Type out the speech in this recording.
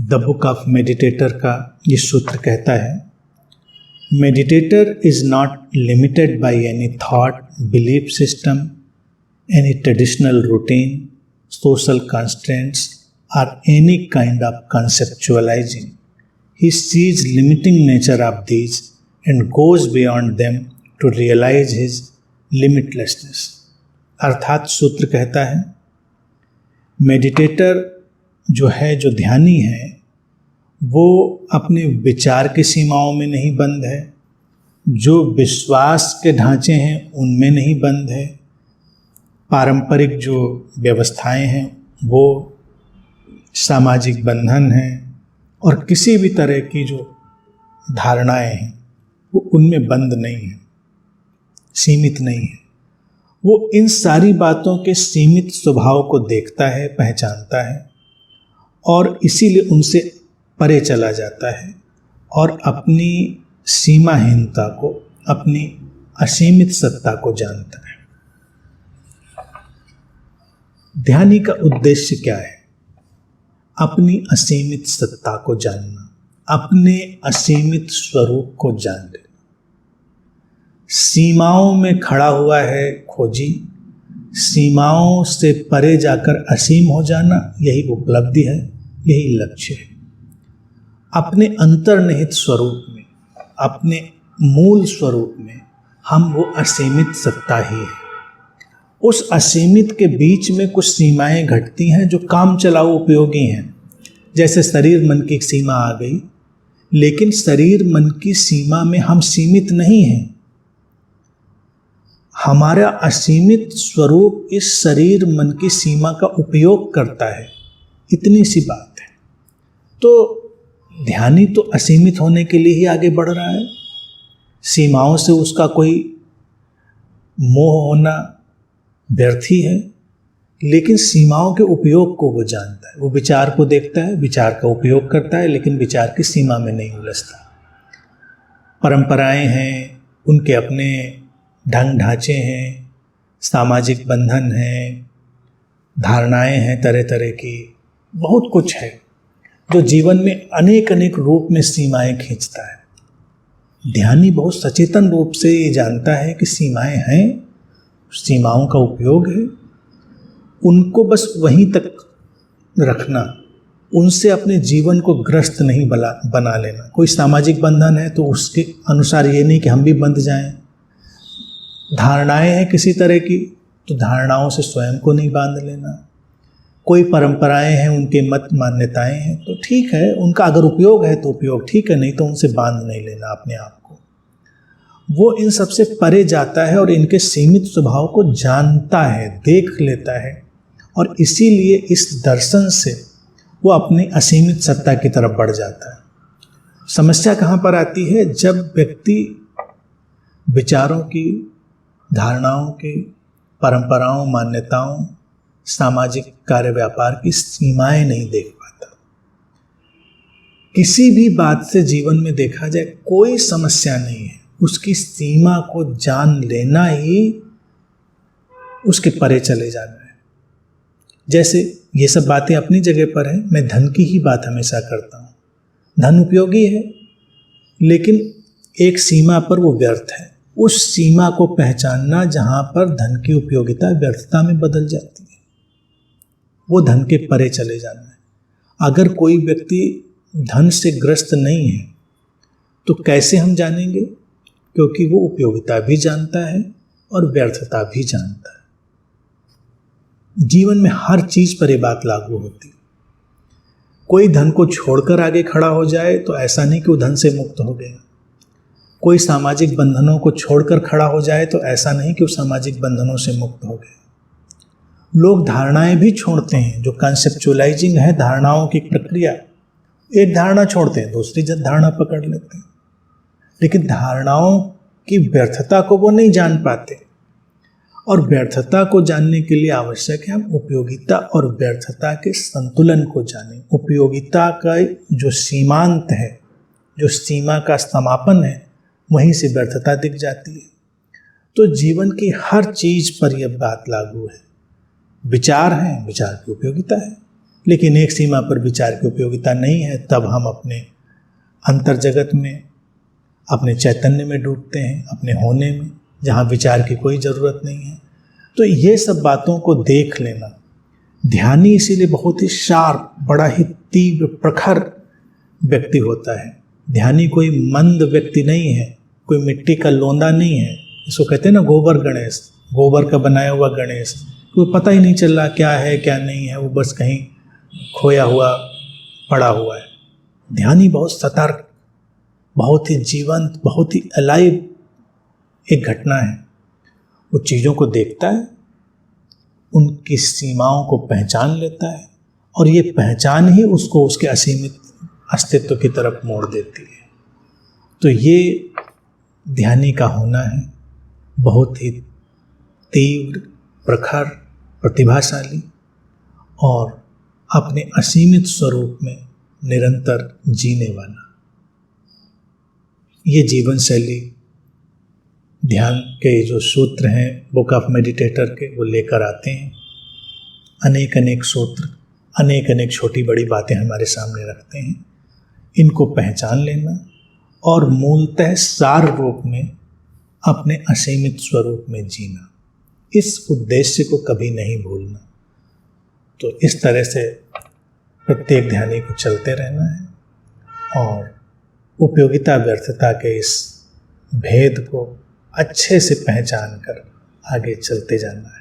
The book of meditator का ये सूत्र कहता है, meditator is not limited by any thought, belief system, any traditional routine, social constraints or any kind of conceptualizing. He sees limiting nature of these and goes beyond them to realize his limitlessness. अर्थात सूत्र कहता है, meditator जो है, जो ध्यानी है, वो अपने विचार की सीमाओं में नहीं बंद है, जो विश्वास के ढांचे हैं उनमें नहीं बंद है, पारंपरिक जो व्यवस्थाएं हैं वो सामाजिक बंधन हैं और किसी भी तरह की जो धारणाएं हैं वो उनमें बंद नहीं है, सीमित नहीं है। वो इन सारी बातों के सीमित स्वभाव को देखता है, पहचानता है और इसीलिए उनसे परे चला जाता है और अपनी सीमाहीनता को, अपनी असीमित सत्ता को जानता है। ध्यानी का उद्देश्य क्या है? अपनी असीमित सत्ता को जानना, अपने असीमित स्वरूप को जान लेना। सीमाओं में खड़ा हुआ है खोजी, सीमाओं से परे जाकर असीम हो जाना, यही उपलब्धि है, यही लक्ष्य है। अपने अंतर्निहित स्वरूप में, अपने मूल स्वरूप में हम वो असीमित सत्ता ही है। उस असीमित के बीच में कुछ सीमाएं घटती हैं जो काम चलाऊ उपयोगी हैं। जैसे शरीर मन की सीमा आ गई, लेकिन शरीर मन की सीमा में हम सीमित नहीं हैं। हमारा असीमित स्वरूप इस शरीर मन की सीमा का उपयोग करता है, इतनी सी बात है। तो ध्यानी तो असीमित होने के लिए ही आगे बढ़ रहा है। सीमाओं से उसका कोई मोह होना व्यर्थ ही है, लेकिन सीमाओं के उपयोग को वो जानता है। वो विचार को देखता है, विचार का उपयोग करता है, लेकिन विचार की सीमा में नहीं उलझता। परंपराएं हैं, उनके अपने ढंग ढांचे हैं, सामाजिक बंधन हैं, धारणाएं हैं तरह तरह की, बहुत कुछ है जो जीवन में अनेक अनेक रूप में सीमाएं खींचता है। ध्यानी बहुत सचेतन रूप से ये जानता है कि सीमाएं हैं, सीमाओं का उपयोग है, उनको बस वहीं तक रखना, उनसे अपने जीवन को ग्रस्त नहीं बना लेना। कोई सामाजिक बंधन है तो उसके अनुसार ये नहीं कि हम भी बंध जाएं। धारणाएं हैं किसी तरह की तो धारणाओं से स्वयं को नहीं बांध लेना। कोई परंपराएं हैं, उनके मत मान्यताएं हैं तो ठीक है, उनका अगर उपयोग है तो उपयोग ठीक है, नहीं तो उनसे बांध नहीं लेना अपने आप को। वो इन सबसे परे जाता है और इनके सीमित स्वभाव को जानता है, देख लेता है, और इसीलिए इस दर्शन से वो अपनी असीमित सत्ता की तरफ बढ़ जाता है। समस्या कहाँ पर आती है? जब व्यक्ति विचारों की, धारणाओं की, परंपराओं, मान्यताओं, सामाजिक कार्य व्यापार की सीमाएं नहीं देख पाता। किसी भी बात से जीवन में देखा जाए कोई समस्या नहीं है, उसकी सीमा को जान लेना ही उसके परे चले जाना है। जैसे ये सब बातें अपनी जगह पर हैं, मैं धन की ही बात हमेशा करता हूँ। धन उपयोगी है, लेकिन एक सीमा पर वो व्यर्थ है। उस सीमा को पहचानना जहाँ पर धन की उपयोगिता व्यर्थता में बदल जाती है, वो धन के परे चले जाना है। अगर कोई व्यक्ति धन से ग्रस्त नहीं है तो कैसे हम जानेंगे? क्योंकि वो उपयोगिता भी जानता है और व्यर्थता भी जानता है। जीवन में हर चीज पर ये बात लागू होती है। कोई धन को छोड़कर आगे खड़ा हो जाए तो ऐसा नहीं कि वो धन से मुक्त हो गया। कोई सामाजिक बंधनों को छोड़कर खड़ा हो जाए तो ऐसा नहीं कि वो सामाजिक बंधनों से मुक्त हो गया। लोग धारणाएं भी छोड़ते हैं, जो कंसेप्चुअलाइजिंग है, धारणाओं की प्रक्रिया। एक धारणा छोड़ते हैं, दूसरी धारणा पकड़ लेते हैं, लेकिन धारणाओं की व्यर्थता को वो नहीं जान पाते। और व्यर्थता को जानने के लिए आवश्यक है हम उपयोगिता और व्यर्थता के संतुलन को जानें। उपयोगिता का जो सीमांत है, जो सीमा का समापन है, वहीं से व्यर्थता दिख जाती है। तो जीवन की हर चीज पर यह बात लागू है। विचार है, विचार की उपयोगिता है, लेकिन एक सीमा पर विचार की उपयोगिता नहीं है, तब हम अपने अंतर जगत में, अपने चैतन्य में डूबते हैं, अपने होने में, जहाँ विचार की कोई ज़रूरत नहीं है। तो ये सब बातों को देख लेना, ध्यानी इसीलिए बहुत ही शार्प, बड़ा ही तीव्र प्रखर व्यक्ति होता है। ध्यानी कोई मंद व्यक्ति नहीं है, कोई मिट्टी का लोंदा नहीं है। इसको कहते हैं ना गोबर गणेश, गोबर का बनाया हुआ गणेश, कोई पता ही नहीं चल रहा क्या है क्या नहीं है, वो बस कहीं खोया हुआ पड़ा हुआ है। ध्यानी बहुत सतर्क, बहुत ही जीवंत, बहुत ही अलाइव एक घटना है। वो चीज़ों को देखता है, उनकी सीमाओं को पहचान लेता है, और ये पहचान ही उसको उसके असीमित अस्तित्व की तरफ मोड़ देती है। तो ये ध्यानी का होना है, बहुत ही तीव्र, प्रखर, प्रतिभाशाली और अपने असीमित स्वरूप में निरंतर जीने वाला। ये जीवन शैली ध्यान के जो सूत्र हैं बुक ऑफ मेडिटेटर के, वो लेकर आते हैं। अनेक अनेक सूत्र, अनेक अनेक छोटी बड़ी बातें हमारे सामने रखते हैं। इनको पहचान लेना और मूलतः सार रूप में अपने असीमित स्वरूप में जीना, इस उद्देश्य को कभी नहीं भूलना। तो इस तरह से प्रत्येक ध्यानी को चलते रहना है और उपयोगिता व्यर्थता के इस भेद को अच्छे से पहचान कर आगे चलते जाना है।